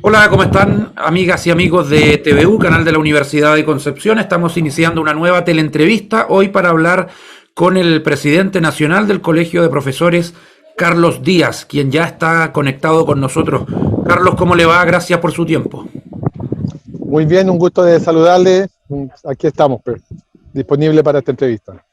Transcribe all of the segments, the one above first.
Hola, ¿cómo están amigas y amigos de TVU, canal de la Universidad de Concepción? Estamos iniciando una nueva teleentrevista hoy para hablar con el presidente nacional del Colegio de Profesores, Carlos Díaz, quien ya está conectado con nosotros. Carlos, ¿cómo le va? Gracias por su tiempo. Muy bien, un gusto de saludarle. Aquí estamos, pues, disponible para esta entrevista.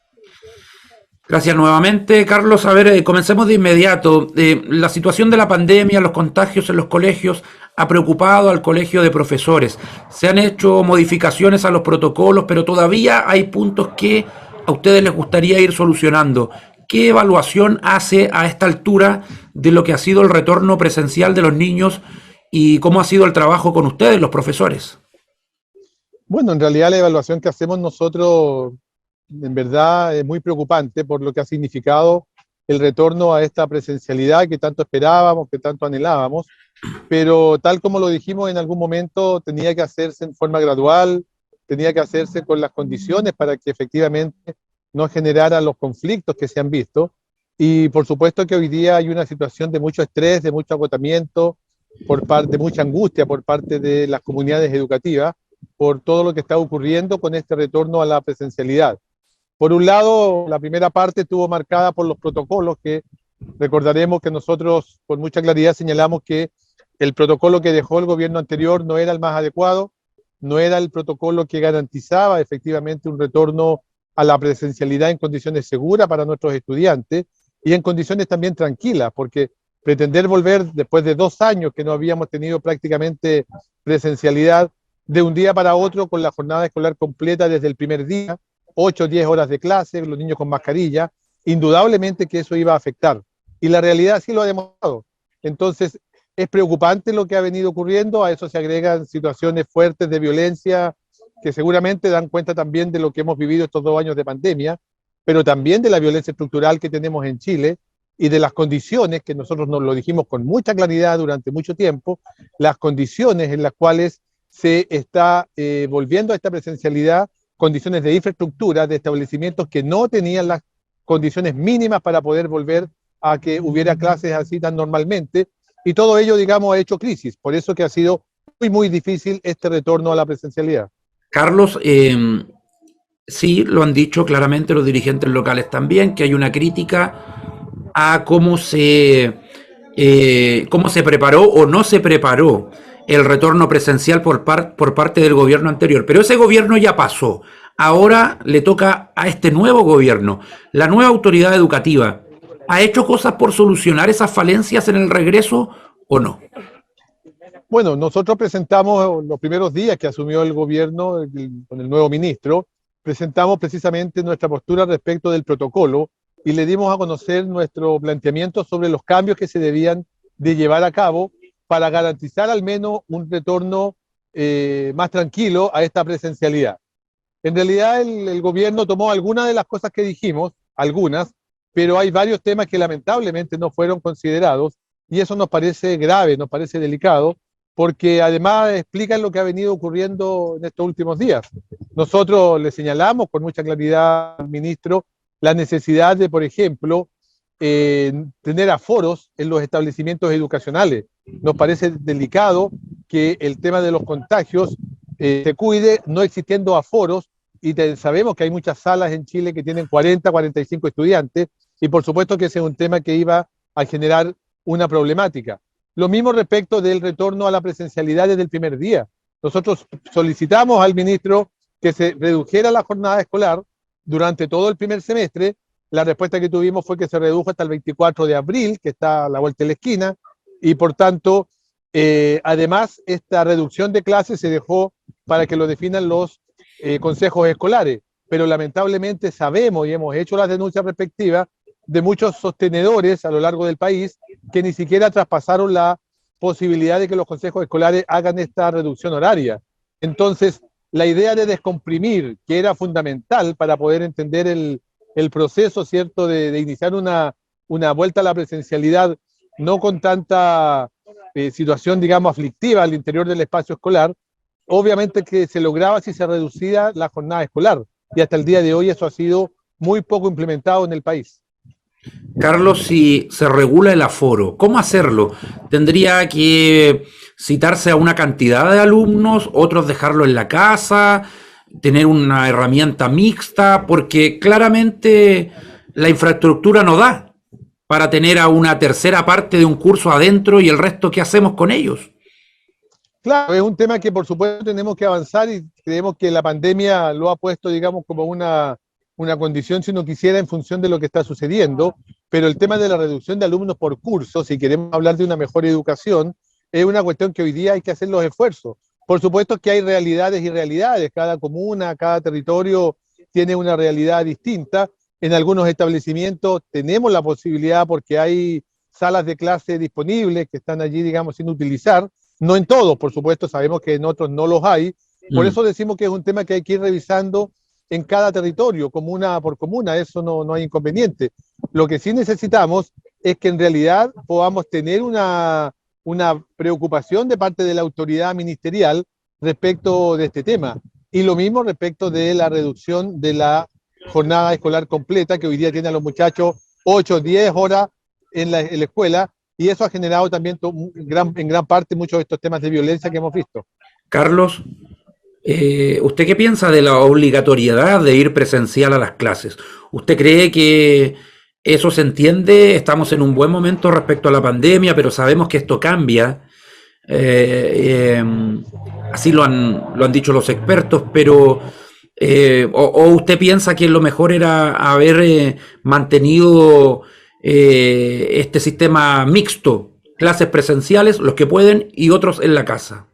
Gracias nuevamente, Carlos. A ver, comencemos de inmediato. La situación de la pandemia, los contagios en los colegios, ha preocupado al colegio de profesores. Se han hecho modificaciones a los protocolos, pero todavía hay puntos que a ustedes les gustaría ir solucionando. ¿Qué evaluación hace a esta altura de lo que ha sido el retorno presencial de los niños y cómo ha sido el trabajo con ustedes, los profesores? Bueno, en realidad la evaluación que hacemos nosotros, en verdad, es muy preocupante por lo que ha significado el retorno a esta presencialidad que tanto esperábamos, que tanto anhelábamos, pero tal como lo dijimos en algún momento, tenía que hacerse en forma gradual, tenía que hacerse con las condiciones para que efectivamente no generara los conflictos que se han visto. Y por supuesto que hoy día hay una situación de mucho estrés, de mucho agotamiento, de mucha angustia por parte de las comunidades educativas por todo lo que está ocurriendo con este retorno a la presencialidad. Por un lado, la primera parte estuvo marcada por los protocolos que recordaremos que nosotros con mucha claridad señalamos que el protocolo que dejó el gobierno anterior no era el más adecuado, no era el protocolo que garantizaba efectivamente un retorno a la presencialidad en condiciones seguras para nuestros estudiantes y en condiciones también tranquilas, porque pretender volver después de 2 años que no habíamos tenido prácticamente presencialidad de un día para otro con la jornada escolar completa desde el primer día, 8 o 10 horas de clase, los niños con mascarilla, indudablemente que eso iba a afectar. Y la realidad sí lo ha demostrado. Entonces, es preocupante lo que ha venido ocurriendo, a eso se agregan situaciones fuertes de violencia que seguramente dan cuenta también de lo que hemos vivido estos 2 años de pandemia, pero también de la violencia estructural que tenemos en Chile y de las condiciones que nosotros nos lo dijimos con mucha claridad durante mucho tiempo, las condiciones en las cuales se está volviendo a esta presencialidad, condiciones de infraestructura, de establecimientos que no tenían las condiciones mínimas para poder volver a que hubiera clases así tan normalmente, y todo ello, digamos, ha hecho crisis. Por eso que ha sido muy, muy difícil este retorno a la presencialidad. Carlos, sí, lo han dicho claramente los dirigentes locales también, que hay una crítica a cómo se preparó o no se preparó el retorno presencial por parte del gobierno anterior. Pero ese gobierno ya pasó. Ahora le toca a este nuevo gobierno, la nueva autoridad educativa. ¿Ha hecho cosas por solucionar esas falencias en el regreso o no? Bueno, nosotros presentamos los primeros días que asumió el gobierno con el nuevo ministro, presentamos precisamente nuestra postura respecto del protocolo y le dimos a conocer nuestro planteamiento sobre los cambios que se debían de llevar a cabo para garantizar al menos un retorno más tranquilo a esta presencialidad. En realidad el gobierno tomó algunas de las cosas que dijimos, algunas, pero hay varios temas que lamentablemente no fueron considerados y eso nos parece grave, nos parece delicado, porque además explican lo que ha venido ocurriendo en estos últimos días. Nosotros le señalamos con mucha claridad al ministro la necesidad de, por ejemplo, tener aforos en los establecimientos educacionales. Nos parece delicado que el tema de los contagios se cuide no existiendo aforos y sabemos que hay muchas salas en Chile que tienen 40, 45 estudiantes y por supuesto que ese es un tema que iba a generar una problemática. Lo mismo respecto del retorno a la presencialidad desde el primer día. Nosotros solicitamos al ministro que se redujera la jornada escolar durante todo el primer semestre. La respuesta que tuvimos fue que se redujo hasta el 24 de abril, que está a la vuelta de la esquina, y por tanto, además, esta reducción de clases se dejó para que lo definan los consejos escolares. Pero lamentablemente sabemos y hemos hecho las denuncias respectivas de muchos sostenedores a lo largo del país que ni siquiera traspasaron la posibilidad de que los consejos escolares hagan esta reducción horaria. Entonces, la idea de descomprimir, que era fundamental para poder entender el proceso, ¿cierto?, de iniciar una vuelta a la presencialidad, no con tanta situación, digamos, aflictiva al interior del espacio escolar, obviamente que se lograba si se reducía la jornada escolar. Y hasta el día de hoy eso ha sido muy poco implementado en el país. Carlos, si se regula el aforo, ¿cómo hacerlo? ¿Tendría que citarse a una cantidad de alumnos, otros dejarlo en la casa, tener una herramienta mixta? Porque claramente la infraestructura no da para tener a una tercera parte de un curso adentro y el resto, ¿qué hacemos con ellos? Claro, es un tema que por supuesto tenemos que avanzar y creemos que la pandemia lo ha puesto, digamos, como una condición si uno quisiera en función de lo que está sucediendo, pero el tema de la reducción de alumnos por curso, si queremos hablar de una mejor educación, es una cuestión que hoy día hay que hacer los esfuerzos. Por supuesto que hay realidades y realidades, cada comuna, cada territorio tiene una realidad distinta. En algunos establecimientos tenemos la posibilidad porque hay salas de clase disponibles que están allí, digamos, sin utilizar. No en todos, por supuesto, sabemos que en otros no los hay. Por eso decimos que es un tema que hay que ir revisando en cada territorio, comuna por comuna, eso no hay inconveniente. Lo que sí necesitamos es que en realidad podamos tener una preocupación de parte de la autoridad ministerial respecto de este tema. Y lo mismo respecto de la reducción de la jornada escolar completa, que hoy día tiene a los muchachos 8 o 10 horas en la escuela, y eso ha generado también en gran parte muchos de estos temas de violencia que hemos visto. Carlos, ¿usted qué piensa de la obligatoriedad de ir presencial a las clases? ¿Usted cree que eso se entiende? Estamos en un buen momento respecto a la pandemia, pero sabemos que esto cambia. Eh, eh, Así lo han dicho los expertos, pero o usted piensa que lo mejor era haber mantenido este sistema mixto, clases presenciales, los que pueden, y otros en la casa.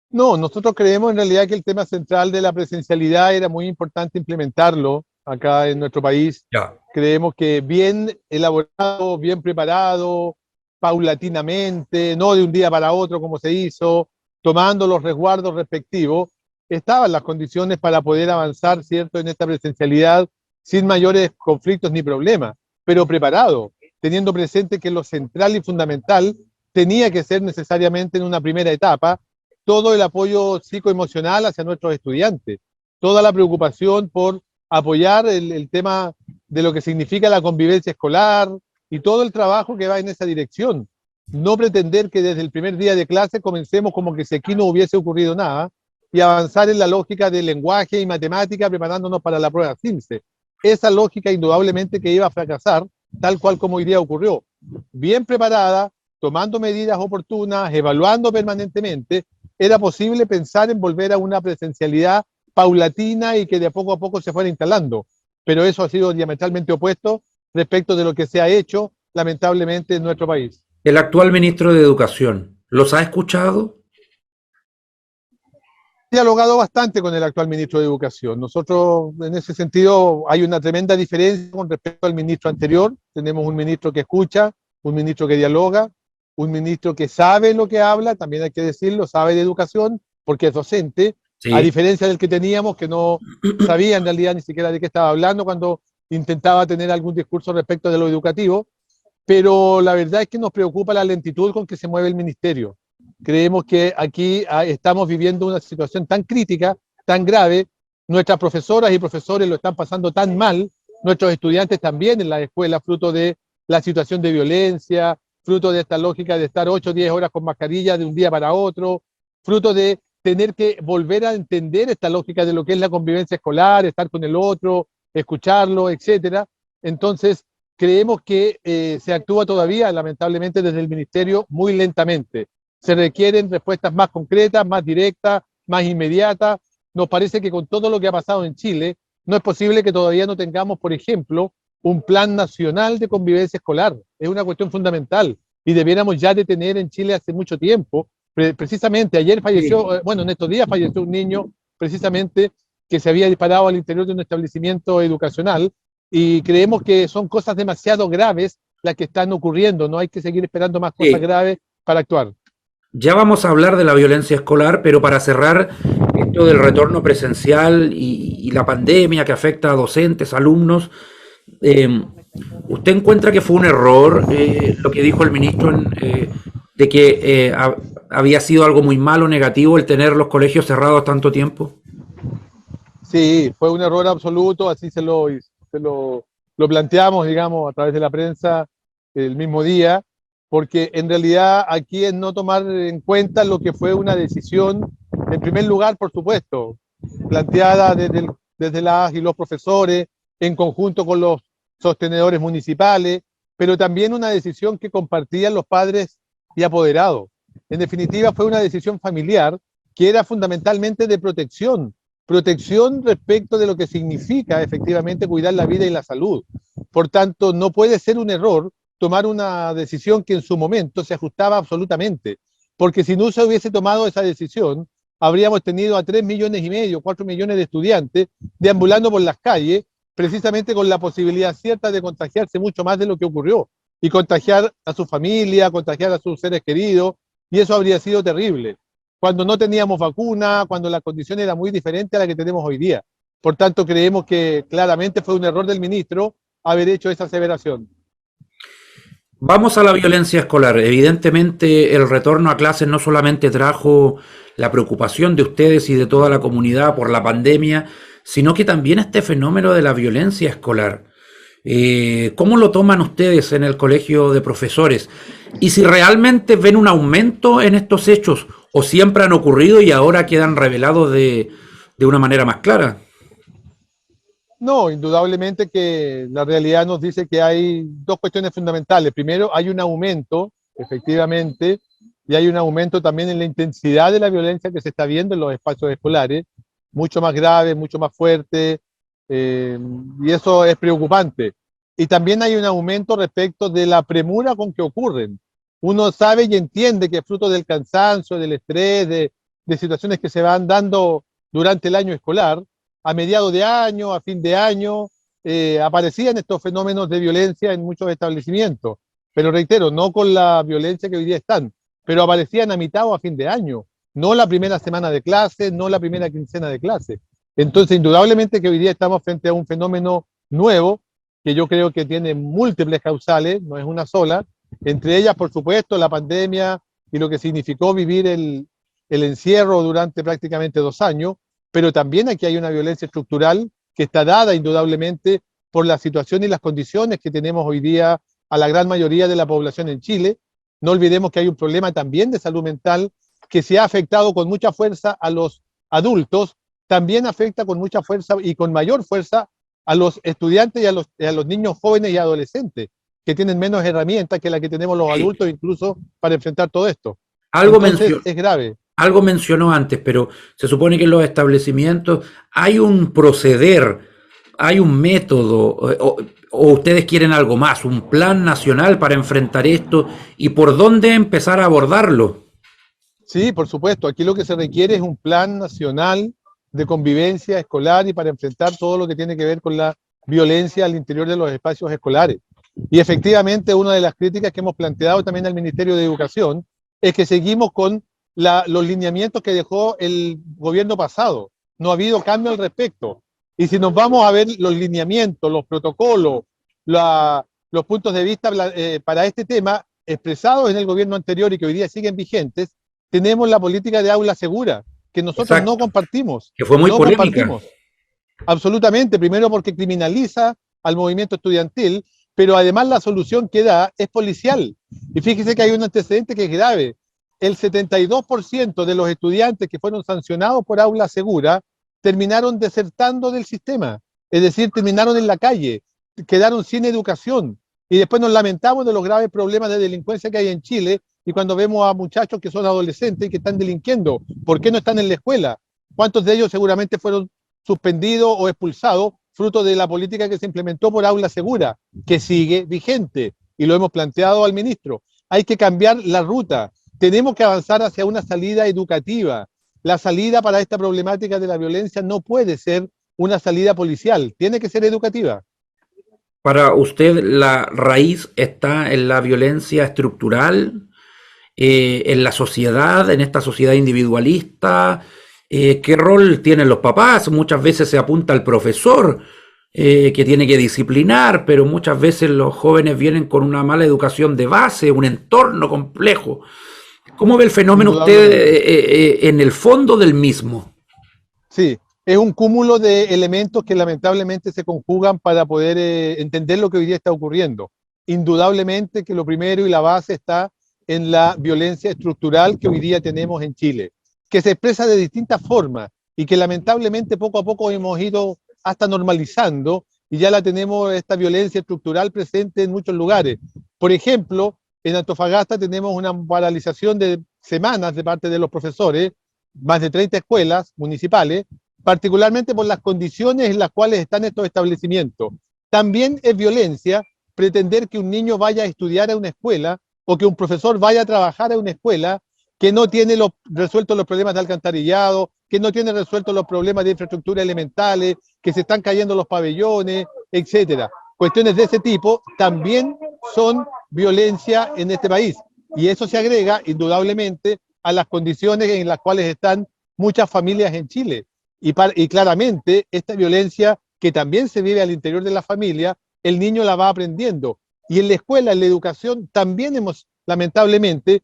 No, nosotros creemos en realidad que el tema central de la presencialidad era muy importante implementarlo acá en nuestro país. Ya. Creemos que bien elaborado, bien preparado, paulatinamente, no de un día para otro como se hizo, tomando los resguardos respectivos, estaban las condiciones para poder avanzar, ¿cierto?, en esta presencialidad sin mayores conflictos ni problemas, pero preparado, teniendo presente que lo central y fundamental tenía que ser necesariamente en una primera etapa todo el apoyo psicoemocional hacia nuestros estudiantes, toda la preocupación por apoyar el tema de lo que significa la convivencia escolar y todo el trabajo que va en esa dirección. No pretender que desde el primer día de clase comencemos como que si aquí no hubiese ocurrido nada y avanzar en la lógica del lenguaje y matemática preparándonos para la prueba 15. Esa lógica indudablemente que iba a fracasar, tal cual como hoy día ocurrió. Bien preparada, tomando medidas oportunas, evaluando permanentemente, era posible pensar en volver a una presencialidad paulatina y que de poco a poco se fuera instalando. Pero eso ha sido diametralmente opuesto respecto de lo que se ha hecho, lamentablemente, en nuestro país. El actual ministro de Educación, ¿los ha escuchado? He dialogado bastante con el actual ministro de Educación. Nosotros, en ese sentido, hay una tremenda diferencia con respecto al ministro anterior. Tenemos un ministro que escucha, un ministro que dialoga, un ministro que sabe lo que habla, también hay que decirlo, sabe de educación, porque es docente, a Sí. diferencia del que teníamos, que no sabía en realidad ni siquiera de qué estaba hablando cuando intentaba tener algún discurso respecto de lo educativo, pero la verdad es que nos preocupa la lentitud con que se mueve el ministerio. Creemos que aquí estamos viviendo una situación tan crítica, tan grave, nuestras profesoras y profesores lo están pasando tan mal, nuestros estudiantes también en la escuela, fruto de la situación de violencia, fruto de esta lógica de estar 8 o 10 horas con mascarilla de un día para otro, fruto de tener que volver a entender esta lógica de lo que es la convivencia escolar, estar con el otro, escucharlo, etcétera. Entonces, creemos que se actúa todavía, lamentablemente, desde el ministerio muy lentamente. Se requieren respuestas más concretas, más directas, más inmediatas. Nos parece que con todo lo que ha pasado en Chile, no es posible que todavía no tengamos, por ejemplo, un plan nacional de convivencia escolar. Es una cuestión fundamental y debiéramos ya de tener en Chile hace mucho tiempo. Precisamente ayer falleció, bueno, en estos días falleció un niño precisamente que se había disparado al interior de un establecimiento educacional y creemos que son cosas demasiado graves las que están ocurriendo. No hay que seguir esperando más cosas Sí. graves para actuar. Ya vamos a hablar de la violencia escolar, pero para cerrar esto del retorno presencial y la pandemia que afecta a docentes, alumnos, eh, ¿usted encuentra que fue un error lo que dijo el ministro de que había sido algo muy malo, negativo, el tener los colegios cerrados tanto tiempo? Sí, fue un error absoluto, así lo lo planteamos, digamos, a través de la prensa el mismo día, porque en realidad aquí es no tomar en cuenta lo que fue una decisión, en primer lugar, por supuesto, planteada desde las y los profesores, en conjunto con los sostenedores municipales, pero también una decisión que compartían los padres y apoderados. En definitiva, fue una decisión familiar que era fundamentalmente de protección, protección respecto de lo que significa efectivamente cuidar la vida y la salud. Por tanto, no puede ser un error tomar una decisión que en su momento se ajustaba absolutamente, porque si no se hubiese tomado esa decisión, habríamos tenido a 3,5 millones, 4 millones de estudiantes deambulando por las calles, precisamente con la posibilidad cierta de contagiarse mucho más de lo que ocurrió, y contagiar a su familia, contagiar a sus seres queridos, y eso habría sido terrible, cuando no teníamos vacuna, cuando la condición era muy diferente a la que tenemos hoy día. Por tanto, creemos que claramente fue un error del ministro haber hecho esa aseveración. Vamos a la violencia escolar. Evidentemente, el retorno a clases no solamente trajo la preocupación de ustedes y de toda la comunidad por la pandemia, sino que también este fenómeno de la violencia escolar. ¿Cómo lo toman ustedes en el colegio de profesores? Y si realmente ven un aumento en estos hechos, o siempre han ocurrido y ahora quedan revelados de una manera más clara. No, indudablemente que la realidad nos dice que hay dos cuestiones fundamentales. Primero, hay un aumento, efectivamente, y hay un aumento también en la intensidad de la violencia que se está viendo en los espacios escolares, mucho más grave, mucho más fuerte, y eso es preocupante. Y también hay un aumento respecto de la premura con que ocurren. Uno sabe y entiende que es fruto del cansancio, del estrés, de situaciones que se van dando durante el año escolar, a mediados de año, a fin de año, aparecían estos fenómenos de violencia en muchos establecimientos. Pero reitero, no con la violencia que hoy día están, pero aparecían a mitad o a fin de año, no la primera semana de clase, no la primera quincena de clase. Entonces, indudablemente que hoy día estamos frente a un fenómeno nuevo, que yo creo que tiene múltiples causales, no es una sola, entre ellas, por supuesto, la pandemia y lo que significó vivir el encierro durante prácticamente 2 años, pero también aquí hay una violencia estructural que está dada indudablemente por la situación y las condiciones que tenemos hoy día a la gran mayoría de la población en Chile. No olvidemos que hay un problema también de salud mental que se ha afectado con mucha fuerza a los adultos, también afecta con mucha fuerza y con mayor fuerza a los estudiantes y a los niños jóvenes y adolescentes, que tienen menos herramientas que las que tenemos los adultos, incluso para enfrentar todo esto. Algo Entonces, mencionó, es grave. algo mencionó antes, pero se supone que en los establecimientos hay un proceder, hay un método, o ustedes quieren algo más, un plan nacional para enfrentar esto y por dónde empezar a abordarlo. Sí, por supuesto. Aquí lo que se requiere es un plan nacional de convivencia escolar y para enfrentar todo lo que tiene que ver con la violencia al interior de los espacios escolares. Y efectivamente, una de las críticas que hemos planteado también al Ministerio de Educación es que seguimos con los lineamientos que dejó el gobierno pasado. No ha habido cambio al respecto. Y si nos vamos a ver los lineamientos, los protocolos, los puntos de vista para este tema expresados en el gobierno anterior y que hoy día siguen vigentes, tenemos la política de aula segura, que nosotros no Exacto, compartimos. que fue muy No polémica. compartimos. Absolutamente. Primero porque criminaliza al movimiento estudiantil, pero además la solución que da es policial. Y fíjese que hay un antecedente que es grave. El 72% de los estudiantes que fueron sancionados por aula segura terminaron desertando del sistema, es decir, terminaron en la calle, quedaron sin educación. Y después nos lamentamos de los graves problemas de delincuencia que hay en Chile y cuando vemos a muchachos que son adolescentes y que están delinquiendo, ¿por qué no están en la escuela? ¿Cuántos de ellos seguramente fueron suspendidos o expulsados fruto de la política que se implementó por aula segura, que sigue vigente? Y lo hemos planteado al ministro. Hay que cambiar la ruta. Tenemos que avanzar hacia una salida educativa. La salida para esta problemática de la violencia no puede ser una salida policial, tiene que ser educativa. Para usted, la raíz está en la violencia estructural, en la sociedad, en esta sociedad individualista. ¿Qué rol tienen los papás? Muchas veces se apunta al profesor que tiene que disciplinar, pero muchas veces los jóvenes vienen con una mala educación de base, un entorno complejo. ¿Cómo ve el fenómeno usted Indudablemente. en el fondo del mismo? Sí, Es un cúmulo de elementos que lamentablemente se conjugan para poder entender lo que hoy día está ocurriendo. Indudablemente que lo primero y la base está en la violencia estructural que hoy día tenemos en Chile, que se expresa de distintas formas y que lamentablemente poco a poco hemos ido hasta normalizando y ya la tenemos esta violencia estructural presente en muchos lugares. Por ejemplo, en Antofagasta tenemos una paralización de semanas de parte de los profesores, más de 30 escuelas municipales, particularmente por las condiciones en las cuales están estos establecimientos. También es violencia pretender que un niño vaya a estudiar a una escuela o que un profesor vaya a trabajar a una escuela que no tiene resueltos los problemas de alcantarillado, que no tiene resueltos los problemas de infraestructura elementales, que se están cayendo los pabellones, etcétera. Cuestiones de ese tipo también son violencia en este país. Y eso se agrega indudablemente a las condiciones en las cuales están muchas familias en Chile. Y claramente esta violencia que también se vive al interior de la familia, el niño la va aprendiendo. Y en la escuela, en la educación, también hemos, lamentablemente,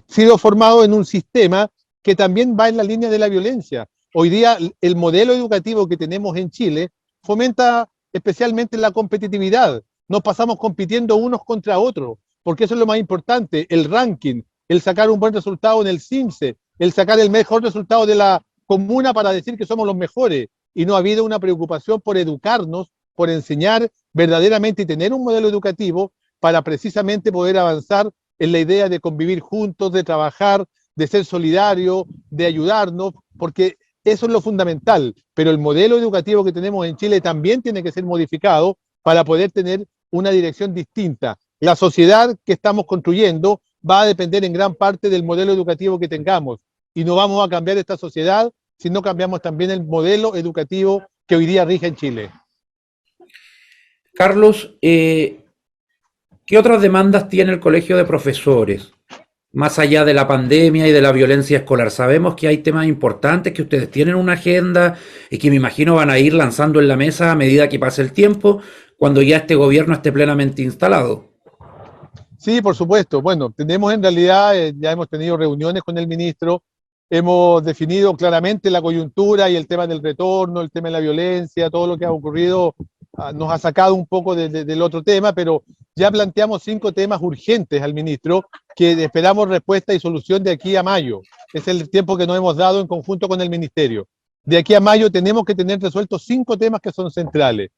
sido formados en un sistema que también va en la línea de la violencia. Hoy día el modelo educativo que tenemos en Chile fomenta especialmente la competitividad. Nos pasamos compitiendo unos contra otros, porque eso es lo más importante, el ranking, el sacar un buen resultado en el CIMSE, el sacar el mejor resultado de la comuna para decir que somos los mejores. Y no ha habido una preocupación por educarnos, por enseñar verdaderamente y tener un modelo educativo para precisamente poder avanzar en la idea de convivir juntos, de trabajar, de ser solidario, de ayudarnos, porque eso es lo fundamental. Pero el modelo educativo que tenemos en Chile también tiene que ser modificado para poder tener una dirección distinta. La sociedad que estamos construyendo va a depender en gran parte del modelo educativo que tengamos y no vamos a cambiar esta sociedad si no cambiamos también el modelo educativo que hoy día rige en Chile. Carlos, ¿qué otras demandas tiene el Colegio de Profesores? Más allá de la pandemia y de la violencia escolar, sabemos que hay temas importantes, que ustedes tienen una agenda y que me imagino van a ir lanzando en la mesa a medida que pase el tiempo, cuando ya este gobierno esté plenamente instalado. Sí, por supuesto. Bueno, tenemos en realidad, ya hemos tenido reuniones con el ministro, hemos definido claramente la coyuntura y el tema del retorno, el tema de la violencia, todo lo que ha ocurrido nos ha sacado un poco del otro tema, pero ya planteamos 5 temas urgentes al ministro que esperamos respuesta y solución de aquí a mayo. Es el tiempo que nos hemos dado en conjunto con el ministerio. De aquí a mayo tenemos que tener resueltos 5 temas que son centrales.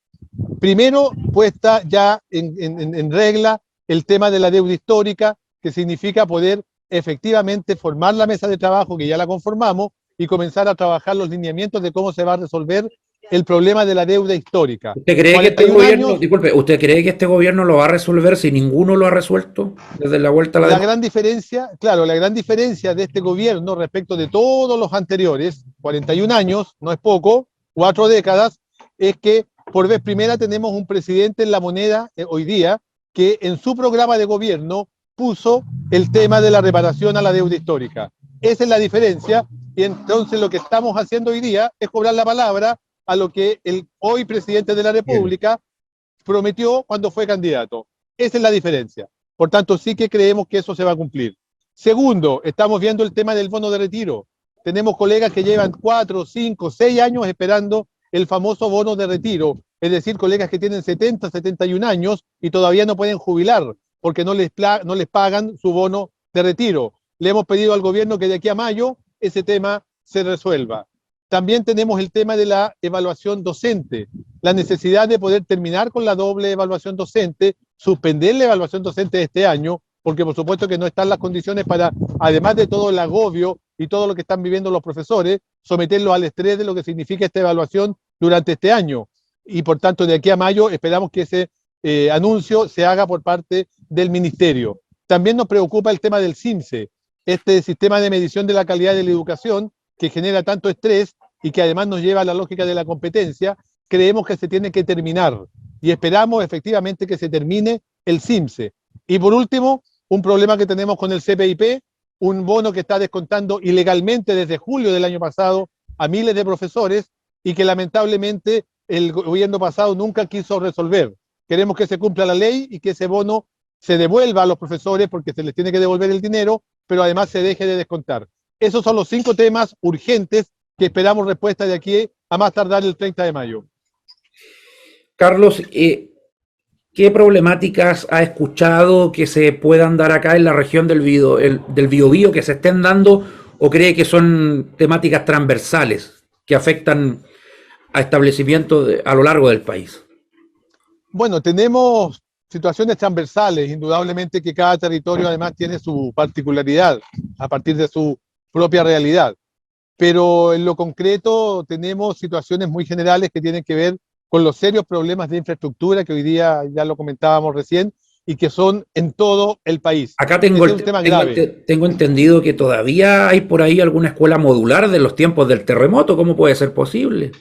Primero, puesta ya en regla el tema de la deuda histórica, que significa poder efectivamente formar la mesa de trabajo, que ya la conformamos, y comenzar a trabajar los lineamientos de cómo se va a resolver el problema de la deuda histórica. ¿Usted cree que este 41 gobierno, años, disculpe, usted cree que este gobierno lo va a resolver si ninguno lo ha resuelto desde la vuelta a la la democracia? gran diferencia, claro, la gran diferencia de este gobierno respecto de todos los anteriores, 41 años, no es poco, 4 décadas, es que por vez primera tenemos un presidente en la moneda hoy día que en su programa de gobierno puso el tema de la reparación a la deuda histórica. Esa es la diferencia y entonces lo que estamos haciendo hoy día es cobrar la palabra a lo que el hoy presidente de la República prometió cuando fue candidato. Esa es la diferencia. Por tanto, sí que creemos que eso se va a cumplir. Segundo, estamos viendo el tema del bono de retiro. Tenemos colegas que llevan 4, 5, 6 años esperando el famoso bono de retiro, es decir, colegas que tienen 70, 71 años y todavía no pueden jubilar porque no les pagan su bono de retiro. Le hemos pedido al gobierno que de aquí a mayo ese tema se resuelva. También tenemos el tema de la evaluación docente, la necesidad de poder terminar con la doble evaluación docente, suspender la evaluación docente de este año, porque por supuesto que no están las condiciones para, además de todo el agobio y todo lo que están viviendo los profesores, someterlos al estrés de lo que significa esta evaluación durante este año. Y por tanto, de aquí a mayo esperamos que ese anuncio se haga por parte del ministerio. También nos preocupa el tema del CIMSE, este sistema de medición de la calidad de la educación que genera tanto estrés y que además nos lleva a la lógica de la competencia. Creemos que se tiene que terminar y esperamos efectivamente que se termine el CIMSE. Y por último, un problema que tenemos con el CPIP, un bono que está descontando ilegalmente desde julio del año pasado a miles de profesores y que lamentablemente el gobierno pasado nunca quiso resolver. Queremos que se cumpla la ley y que ese bono se devuelva a los profesores porque se les tiene que devolver el dinero, pero además se deje de descontar. Esos son los 5 temas urgentes que esperamos respuesta de aquí a más tardar el 30 de mayo. Carlos, ¿qué problemáticas ha escuchado que se puedan dar acá en la región del Biobío, que se estén dando, o cree que son temáticas transversales que afectan a establecimientos a lo largo del país? Bueno, tenemos situaciones transversales, indudablemente que cada territorio además tiene su particularidad a partir de su propia realidad, pero en lo concreto tenemos situaciones muy generales que tienen que ver con los serios problemas de infraestructura que hoy día ya lo comentábamos recién y que son en todo el país. Acá Ese es un tema grave. tengo entendido que todavía hay por ahí alguna escuela modular de los tiempos del terremoto. ¿Cómo puede ser posible?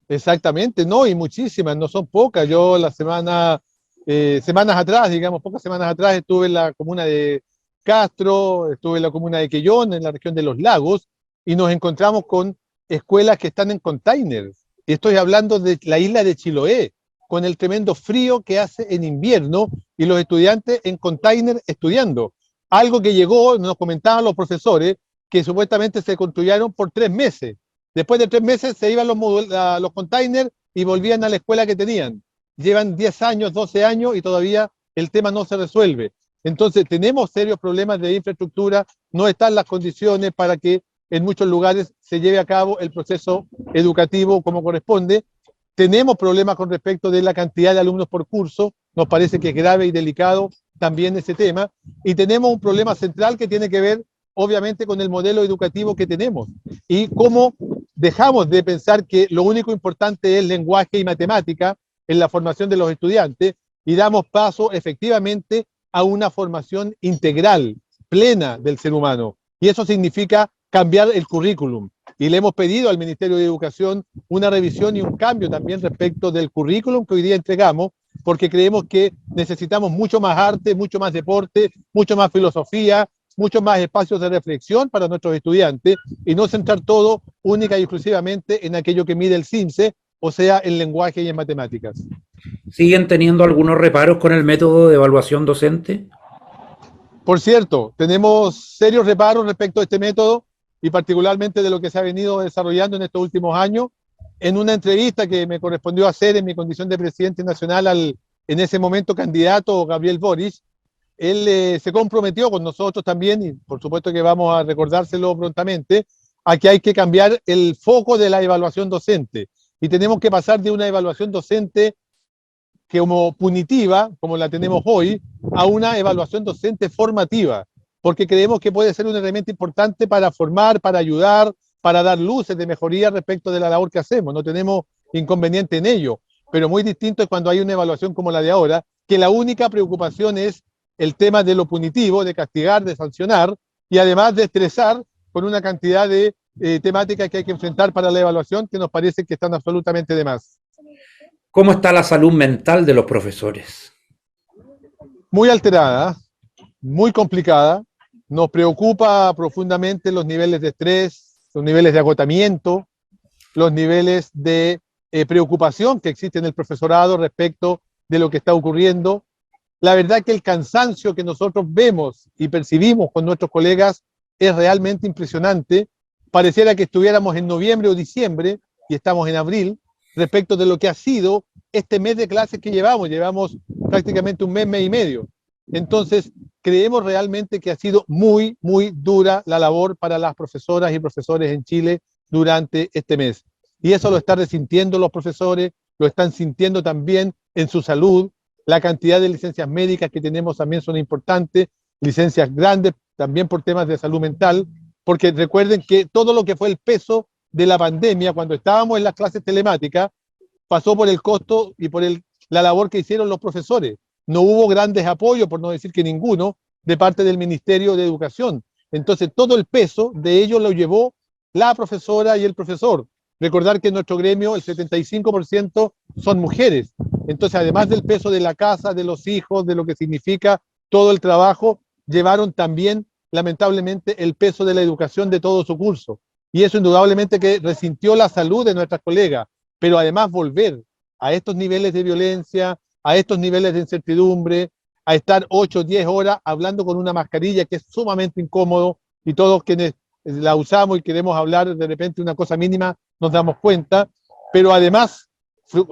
Exactamente, no, y muchísimas, no son pocas. Yo semanas atrás, digamos, pocas semanas atrás, estuve en la comuna de Castro, estuve en la comuna de Quellón, en la región de Los Lagos, y nos encontramos con escuelas que están en containers. Y estoy hablando de la isla de Chiloé, con el tremendo frío que hace en invierno y los estudiantes en container estudiando. Algo que llegó, nos comentaban los profesores, que supuestamente se construyeron por 3 meses. Después de 3 meses se iban los containers y volvían a la escuela que tenían. Llevan 10 años, 12 años y todavía el tema no se resuelve. Entonces tenemos serios problemas de infraestructura, no están las condiciones para que en muchos lugares se lleve a cabo el proceso educativo como corresponde. Tenemos problemas con respecto de la cantidad de alumnos por curso, nos parece que es grave y delicado también ese tema. Y tenemos un problema central que tiene que ver obviamente con el modelo educativo que tenemos y cómo dejamos de pensar que lo único importante es lenguaje y matemática en la formación de los estudiantes y damos paso efectivamente a una formación integral, plena del ser humano. Y eso significa cambiar el currículum. Y le hemos pedido al Ministerio de Educación una revisión y un cambio también respecto del currículum que hoy día entregamos, porque creemos que necesitamos mucho más arte, mucho más deporte, mucho más filosofía, muchos más espacios de reflexión para nuestros estudiantes y no centrar todo única y exclusivamente en aquello que mide el CINCE, o sea, en lenguaje y en matemáticas. ¿Siguen teniendo algunos reparos con el método de evaluación docente? Por cierto, tenemos serios reparos respecto a este método y particularmente de lo que se ha venido desarrollando en estos últimos años. En una entrevista que me correspondió hacer en mi condición de presidente nacional al en ese momento candidato Gabriel Boric, él se comprometió con nosotros también, y por supuesto que vamos a recordárselo prontamente, a que hay que cambiar el foco de la evaluación docente. Y tenemos que pasar de una evaluación docente que como punitiva, como la tenemos hoy, a una evaluación docente formativa, porque creemos que puede ser un elemento importante para formar, para ayudar, para dar luces de mejoría respecto de la labor que hacemos. No tenemos inconveniente en ello, pero muy distinto es cuando hay una evaluación como la de ahora, que la única preocupación es el tema de lo punitivo, de castigar, de sancionar y además de estresar con una cantidad de temáticas que hay que enfrentar para la evaluación que nos parece que están absolutamente de más. ¿Cómo está la salud mental de los profesores? Muy alterada, muy complicada, nos preocupa profundamente los niveles de estrés, los niveles de agotamiento, los niveles de preocupación que existe en el profesorado respecto de lo que está ocurriendo. La verdad que el cansancio que nosotros vemos y percibimos con nuestros colegas es realmente impresionante. Pareciera que estuviéramos en noviembre o diciembre y estamos en abril respecto de lo que ha sido este mes de clases que llevamos. Llevamos prácticamente un mes, mes y medio. Entonces, creemos realmente que ha sido muy, muy dura la labor para las profesoras y profesores en Chile durante este mes. Y eso lo están resintiendo los profesores, lo están sintiendo también en su salud. La cantidad de licencias médicas que tenemos también son importantes, licencias grandes también por temas de salud mental, porque recuerden que todo lo que fue el peso de la pandemia cuando estábamos en las clases telemáticas pasó por el costo y por la labor que hicieron los profesores. No hubo grandes apoyos, por no decir que ninguno, de parte del Ministerio de Educación. Entonces, todo el peso de ello lo llevó la profesora y el profesor. Recordar que en nuestro gremio el 75% son mujeres. Entonces, además del peso de la casa, de los hijos, de lo que significa todo el trabajo, llevaron también, lamentablemente, el peso de la educación de todo su curso. Y eso indudablemente que resintió la salud de nuestras colegas, pero además volver a estos niveles de violencia, a estos niveles de incertidumbre, a estar 8 o 10 horas hablando con una mascarilla que es sumamente incómodo y todos quienes la usamos y queremos hablar de repente una cosa mínima nos damos cuenta. pero además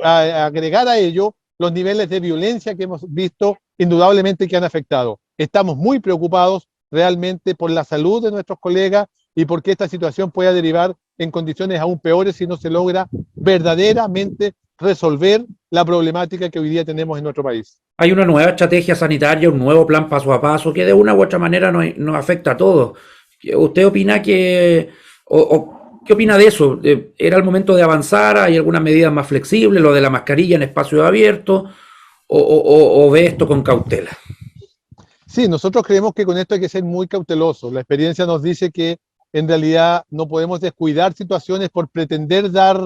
agregar a ello los niveles de violencia que hemos visto indudablemente que han afectado. Estamos muy preocupados realmente por la salud de nuestros colegas y porque esta situación pueda derivar en condiciones aún peores si no se logra verdaderamente resolver la problemática que hoy día tenemos en nuestro país. Hay una nueva estrategia sanitaria, un nuevo plan paso a paso que de una u otra manera nos afecta a todos. ¿Usted opina qué opina de eso? ¿Era el momento de avanzar? ¿Hay algunas medidas más flexibles? ¿Lo de la mascarilla en espacios abiertos? ¿O ve esto con cautela? Sí, nosotros creemos que con esto hay que ser muy cautelosos. La experiencia nos dice que en realidad no podemos descuidar situaciones por pretender dar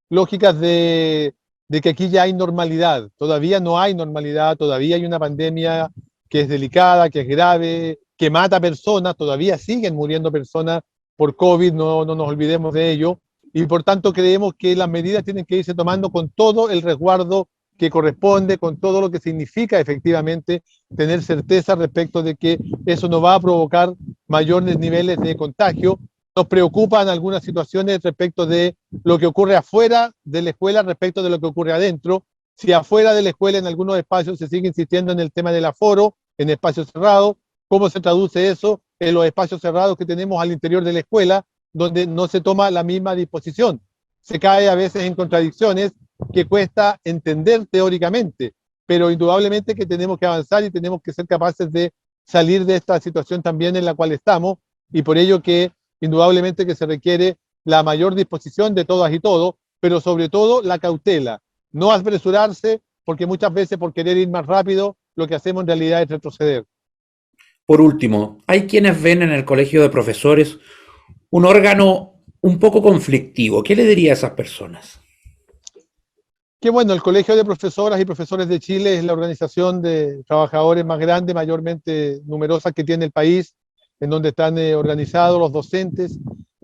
lógicas de que aquí ya hay normalidad. Todavía no hay normalidad, todavía hay una pandemia que es delicada, que es grave, que mata personas, todavía siguen muriendo personas por COVID, no nos olvidemos de ello. Y por tanto creemos que las medidas tienen que irse tomando con todo el resguardo que corresponde, con todo lo que significa efectivamente tener certeza respecto de que eso no va a provocar mayores niveles de contagio. Nos preocupan algunas situaciones respecto de lo que ocurre afuera de la escuela respecto de lo que ocurre adentro. Si afuera de la escuela en algunos espacios se sigue insistiendo en el tema del aforo, en espacios cerrados, ¿cómo se traduce eso en los espacios cerrados que tenemos al interior de la escuela, donde no se toma la misma disposición? Se cae a veces en contradicciones que cuesta entender teóricamente, pero indudablemente que tenemos que avanzar y tenemos que ser capaces de salir de esta situación también en la cual estamos, y por ello que indudablemente que se requiere la mayor disposición de todas y todos, pero sobre todo la cautela, no apresurarse, porque muchas veces por querer ir más rápido, lo que hacemos en realidad es retroceder. Por último, hay quienes ven en el colegio de profesores un órgano un poco conflictivo. ¿Qué le diría a esas personas? Que bueno, el Colegio de Profesoras y Profesores de Chile es la organización de trabajadores más grande, mayormente numerosa que tiene el país, en donde están organizados los docentes,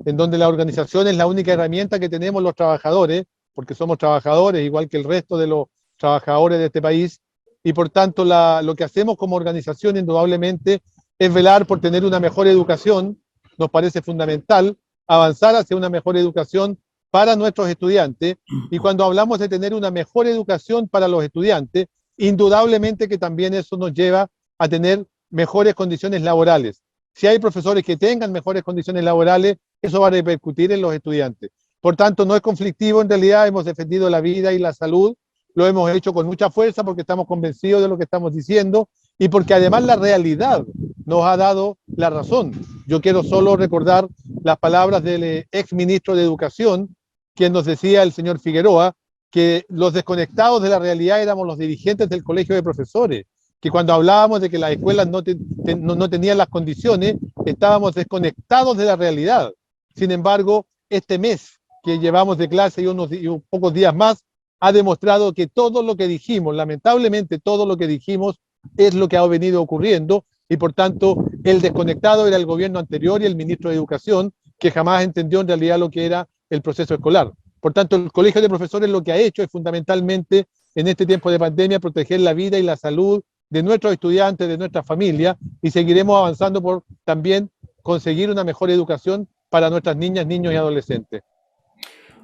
en donde la organización es la única herramienta que tenemos los trabajadores, porque somos trabajadores igual que el resto de los trabajadores de este país, y por tanto lo que hacemos como organización indudablemente es velar por tener una mejor educación. Nos parece fundamental avanzar hacia una mejor educación para nuestros estudiantes, y cuando hablamos de tener una mejor educación para los estudiantes, indudablemente que también eso nos lleva a tener mejores condiciones laborales. Si hay profesores que tengan mejores condiciones laborales, eso va a repercutir en los estudiantes. Por tanto, no es conflictivo, en realidad hemos defendido la vida y la salud, lo hemos hecho con mucha fuerza porque estamos convencidos de lo que estamos diciendo y porque además la realidad nos ha dado la razón. Yo quiero solo recordar las palabras del ex ministro de Educación, quien nos decía, el señor Figueroa, que los desconectados de la realidad éramos los dirigentes del colegio de profesores, que cuando hablábamos de que las escuelas no tenían las condiciones, estábamos desconectados de la realidad. Sin embargo, este mes que llevamos de clase y unos pocos días más, ha demostrado que todo lo que dijimos, lamentablemente todo lo que dijimos, es lo que ha venido ocurriendo, y por tanto el desconectado era el gobierno anterior y el ministro de Educación, que jamás entendió en realidad lo que era el proceso escolar. Por tanto, el Colegio de Profesores lo que ha hecho es fundamentalmente en este tiempo de pandemia proteger la vida y la salud de nuestros estudiantes, de nuestras familias, y seguiremos avanzando por también conseguir una mejor educación para nuestras niñas, niños y adolescentes.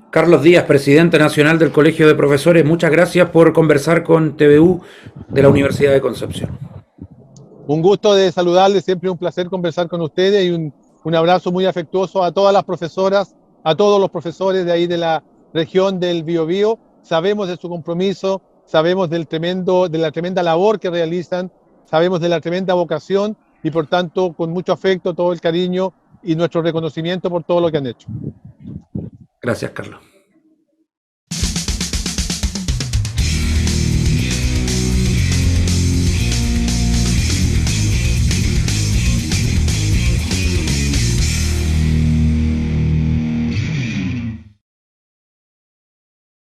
Carlos Díaz, presidente nacional del Colegio de Profesores, muchas gracias por conversar con TVU de la Universidad de Concepción. Un gusto de saludarles, siempre un placer conversar con ustedes, y un abrazo muy afectuoso a todas las profesoras, a todos los profesores de ahí de la región del Biobío. Sabemos de su compromiso, sabemos de la tremenda labor que realizan, sabemos de la tremenda vocación, y por tanto con mucho afecto, todo el cariño y nuestro reconocimiento por todo lo que han hecho. Gracias, Carlos.